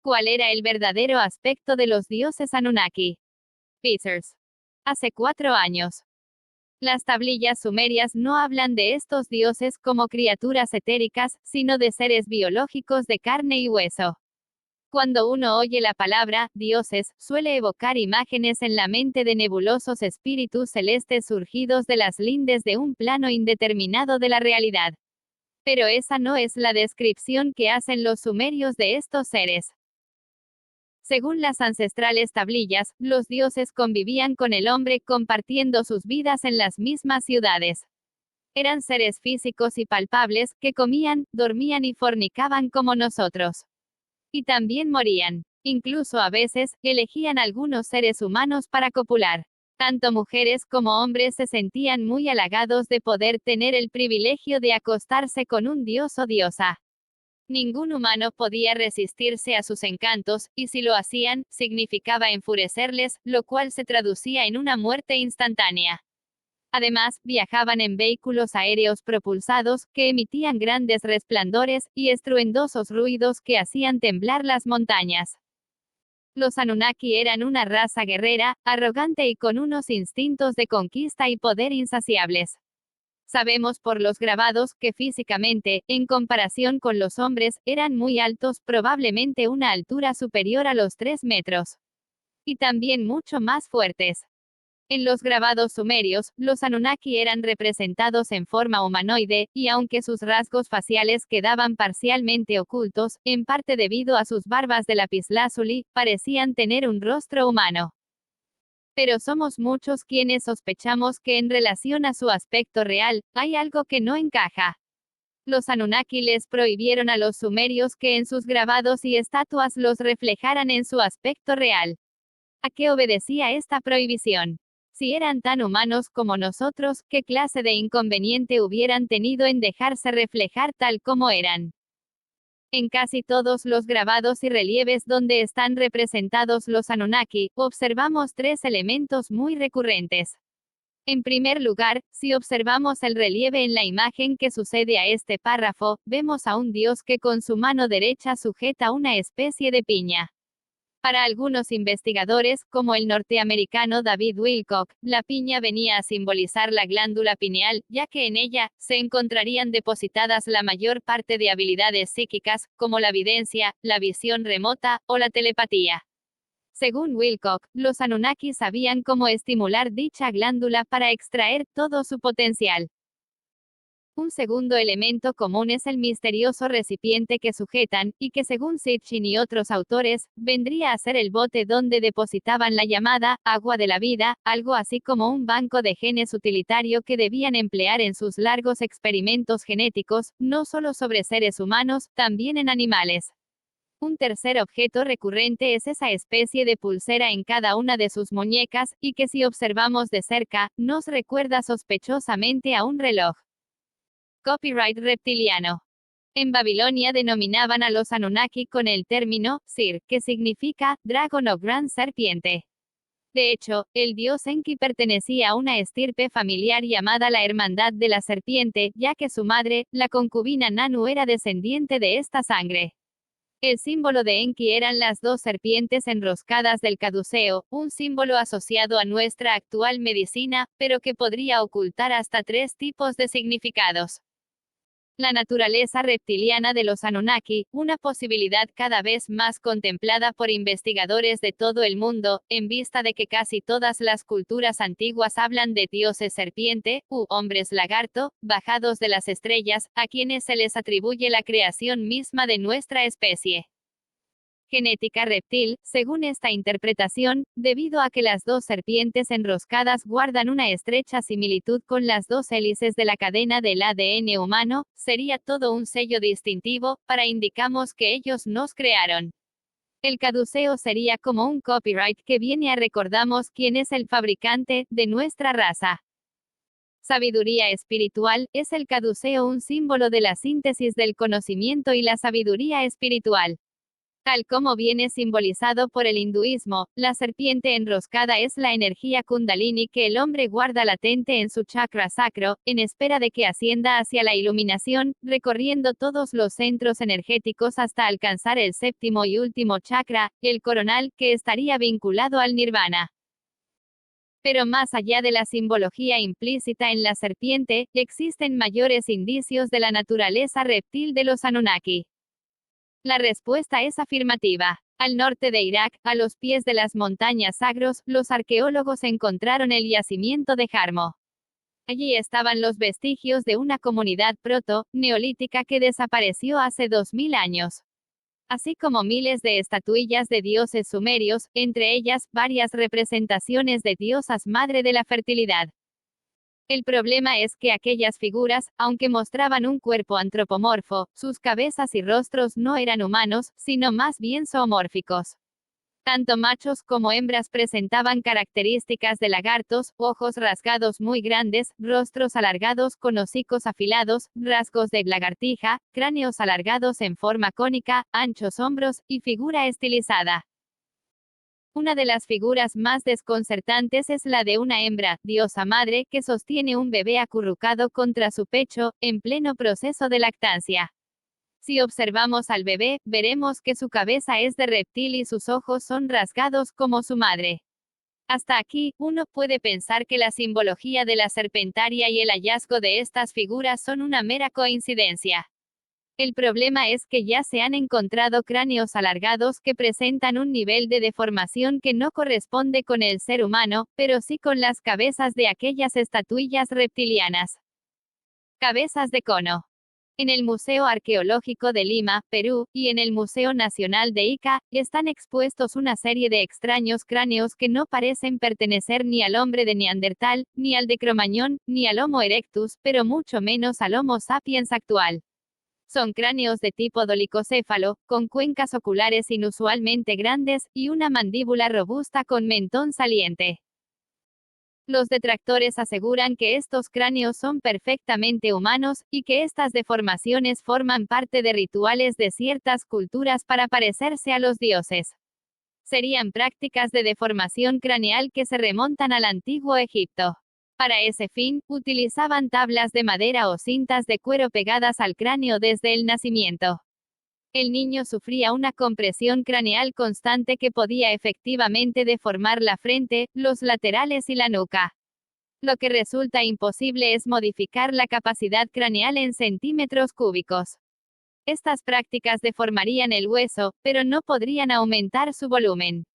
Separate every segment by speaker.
Speaker 1: ¿Cuál era el verdadero aspecto de los dioses Anunnaki? Pacers. Hace 4 años. Las tablillas sumerias no hablan de estos dioses como criaturas etéricas, sino de seres biológicos de carne y hueso. Cuando uno oye la palabra dioses, suele evocar imágenes en la mente de nebulosos espíritus celestes surgidos de las lindes de un plano indeterminado de la realidad. Pero esa no es la descripción que hacen los sumerios de estos seres. Según las ancestrales tablillas, los dioses convivían con el hombre compartiendo sus vidas en las mismas ciudades. Eran seres físicos y palpables, que comían, dormían y fornicaban como nosotros. Y también morían. Incluso a veces, elegían algunos seres humanos para copular. Tanto mujeres como hombres se sentían muy halagados de poder tener el privilegio de acostarse con un dios o diosa. Ningún humano podía resistirse a sus encantos, y si lo hacían, significaba enfurecerles, lo cual se traducía en una muerte instantánea. Además, viajaban en vehículos aéreos propulsados, que emitían grandes resplandores, y estruendosos ruidos que hacían temblar las montañas. Los Anunnaki eran una raza guerrera, arrogante y con unos instintos de conquista y poder insaciables. Sabemos por los grabados que físicamente, en comparación con los hombres, eran muy altos, probablemente una altura superior a los 3 metros. Y también mucho más fuertes. En los grabados sumerios, los Anunnaki eran representados en forma humanoide, y aunque sus rasgos faciales quedaban parcialmente ocultos, en parte debido a sus barbas de lapislázuli, parecían tener un rostro humano. Pero somos muchos quienes sospechamos que en relación a su aspecto real, hay algo que no encaja. Los Anunnaki les prohibieron a los sumerios que en sus grabados y estatuas los reflejaran en su aspecto real. ¿A qué obedecía esta prohibición? Si eran tan humanos como nosotros, ¿qué clase de inconveniente hubieran tenido en dejarse reflejar tal como eran? En casi todos los grabados y relieves donde están representados los Anunnaki, observamos 3 elementos muy recurrentes. En primer lugar, si observamos el relieve en la imagen que sucede a este párrafo, vemos a un dios que con su mano derecha sujeta una especie de piña. Para algunos investigadores, como el norteamericano David Wilcock, la piña venía a simbolizar la glándula pineal, ya que en ella se encontrarían depositadas la mayor parte de habilidades psíquicas, como la videncia, la visión remota, o la telepatía. Según Wilcock, los Anunnaki sabían cómo estimular dicha glándula para extraer todo su potencial. Un segundo elemento común es el misterioso recipiente que sujetan, y que según Sitchin y otros autores, vendría a ser el bote donde depositaban la llamada agua de la vida, algo así como un banco de genes utilitario que debían emplear en sus largos experimentos genéticos, no solo sobre seres humanos, también en animales. Un tercer objeto recurrente es esa especie de pulsera en cada una de sus muñecas, y que si observamos de cerca, nos recuerda sospechosamente a un reloj. Copyright reptiliano. En Babilonia denominaban a los Anunnaki con el término Sir, que significa dragón o gran serpiente. De hecho, el dios Enki pertenecía a una estirpe familiar llamada la Hermandad de la Serpiente, ya que su madre, la concubina Nanu, era descendiente de esta sangre. El símbolo de Enki eran las 2 serpientes enroscadas del caduceo, un símbolo asociado a nuestra actual medicina, pero que podría ocultar hasta 3 tipos de significados. La naturaleza reptiliana de los Anunnaki, una posibilidad cada vez más contemplada por investigadores de todo el mundo, en vista de que casi todas las culturas antiguas hablan de dioses serpiente, u hombres lagarto, bajados de las estrellas, a quienes se les atribuye la creación misma de nuestra especie. Genética reptil, según esta interpretación, debido a que las 2 serpientes enroscadas guardan una estrecha similitud con las 2 hélices de la cadena del ADN humano, sería todo un sello distintivo, para indicamos que ellos nos crearon. El caduceo sería como un copyright que viene a recordamos quién es el fabricante de nuestra raza. Sabiduría espiritual, es el caduceo un símbolo de la síntesis del conocimiento y la sabiduría espiritual. Tal como viene simbolizado por el hinduismo, la serpiente enroscada es la energía kundalini que el hombre guarda latente en su chakra sacro, en espera de que ascienda hacia la iluminación, recorriendo todos los centros energéticos hasta alcanzar el séptimo y último chakra, el coronal, que estaría vinculado al nirvana. Pero más allá de la simbología implícita en la serpiente, existen mayores indicios de la naturaleza reptil de los Anunnaki. La respuesta es afirmativa. Al norte de Irak, a los pies de las montañas Zagros, los arqueólogos encontraron el yacimiento de Jarmo. Allí estaban los vestigios de una comunidad proto-neolítica que desapareció hace 2000 años. Así como miles de estatuillas de dioses sumerios, entre ellas, varias representaciones de diosas madre de la fertilidad. El problema es que aquellas figuras, aunque mostraban un cuerpo antropomorfo, sus cabezas y rostros no eran humanos, sino más bien zoomórficos. Tanto machos como hembras presentaban características de lagartos, ojos rasgados muy grandes, rostros alargados con hocicos afilados, rasgos de lagartija, cráneos alargados en forma cónica, anchos hombros, y figura estilizada. Una de las figuras más desconcertantes es la de una hembra, diosa madre, que sostiene un bebé acurrucado contra su pecho, en pleno proceso de lactancia. Si observamos al bebé, veremos que su cabeza es de reptil y sus ojos son rasgados como su madre. Hasta aquí, uno puede pensar que la simbología de la serpentaria y el hallazgo de estas figuras son una mera coincidencia. El problema es que ya se han encontrado cráneos alargados que presentan un nivel de deformación que no corresponde con el ser humano, pero sí con las cabezas de aquellas estatuillas reptilianas. Cabezas de cono. En el Museo Arqueológico de Lima, Perú, y en el Museo Nacional de Ica, están expuestos una serie de extraños cráneos que no parecen pertenecer ni al hombre de Neandertal, ni al de Cromañón, ni al Homo erectus, pero mucho menos al Homo sapiens actual. Son cráneos de tipo dolicocéfalo, con cuencas oculares inusualmente grandes, y una mandíbula robusta con mentón saliente. Los detractores aseguran que estos cráneos son perfectamente humanos, y que estas deformaciones forman parte de rituales de ciertas culturas para parecerse a los dioses. Serían prácticas de deformación craneal que se remontan al antiguo Egipto. Para ese fin, utilizaban tablas de madera o cintas de cuero pegadas al cráneo desde el nacimiento. El niño sufría una compresión craneal constante que podía efectivamente deformar la frente, los laterales y la nuca. Lo que resulta imposible es modificar la capacidad craneal en centímetros cúbicos. Estas prácticas deformarían el hueso, pero no podrían aumentar su volumen.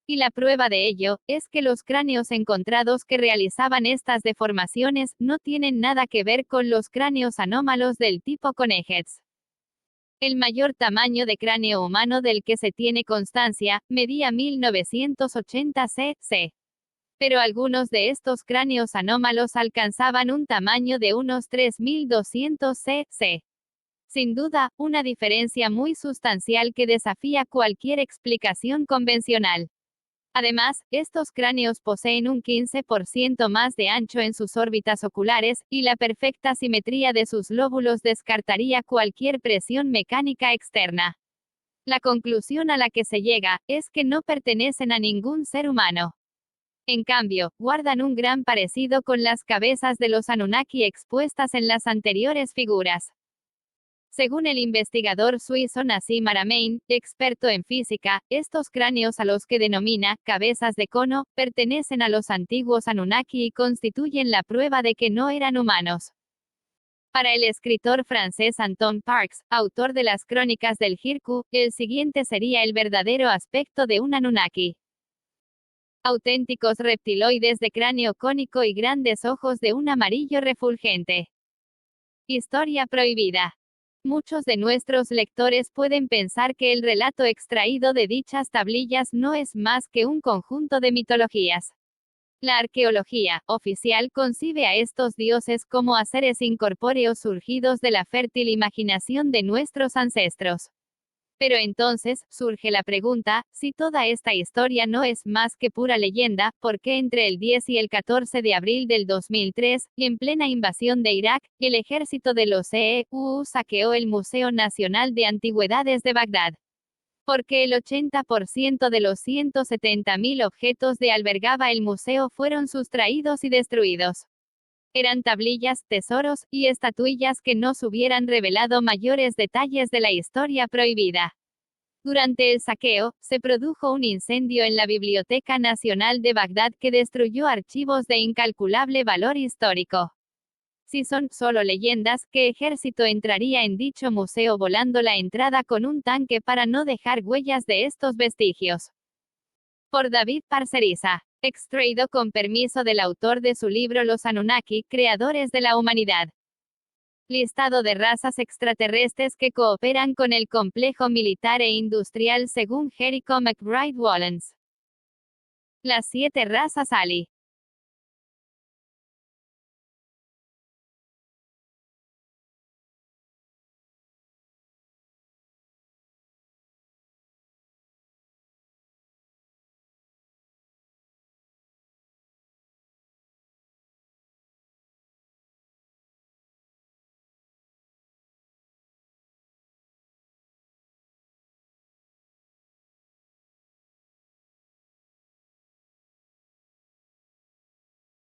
Speaker 1: Y la prueba de ello, es que los cráneos encontrados que realizaban estas deformaciones, no tienen nada que ver con los cráneos anómalos del tipo Coneheads. El mayor tamaño de cráneo humano del que se tiene constancia, medía 1980 cc. Pero algunos de estos cráneos anómalos alcanzaban un tamaño de unos 3200 cc. Sin duda, una diferencia muy sustancial que desafía cualquier explicación convencional. Además, estos cráneos poseen un 15% más de ancho en sus órbitas oculares, y la perfecta simetría de sus lóbulos descartaría cualquier presión mecánica externa. La conclusión a la que se llega, es que no pertenecen a ningún ser humano. En cambio, guardan un gran parecido con las cabezas de los Anunnaki expuestas en las anteriores figuras. Según el investigador suizo Nassim Haramein, experto en física, estos cráneos a los que denomina cabezas de cono, pertenecen a los antiguos Anunnaki y constituyen la prueba de que no eran humanos. Para el escritor francés Anton Parks, autor de las Crónicas del Hirku, el siguiente sería el verdadero aspecto de un Anunnaki. Auténticos reptiloides de cráneo cónico y grandes ojos de un amarillo refulgente. Historia prohibida. Muchos de nuestros lectores pueden pensar que el relato extraído de dichas tablillas no es más que un conjunto de mitologías. La arqueología oficial concibe a estos dioses como a seres incorpóreos surgidos de la fértil imaginación de nuestros ancestros. Pero entonces, surge la pregunta, si toda esta historia no es más que pura leyenda, ¿por qué entre el 10 y el 14 de abril del 2003, en plena invasión de Irak, el ejército de los EEU saqueó el Museo Nacional de Antigüedades de Bagdad? porque el 80% de los 170.000 objetos que albergaba el museo fueron sustraídos y destruidos. Eran tablillas, tesoros, y estatuillas que nos hubieran revelado mayores detalles de la historia prohibida. Durante el saqueo, se produjo un incendio en la Biblioteca Nacional de Bagdad que destruyó archivos de incalculable valor histórico. Si son solo leyendas, ¿qué ejército entraría en dicho museo volando la entrada con un tanque para no dejar huellas de estos vestigios? Por David Parcerisa. Extraído con permiso del autor de su libro Los Anunnaki, creadores de la humanidad. Listado de razas extraterrestres que cooperan con el complejo militar e industrial según Jericho McBride Wallens. Las 7 razas Ali.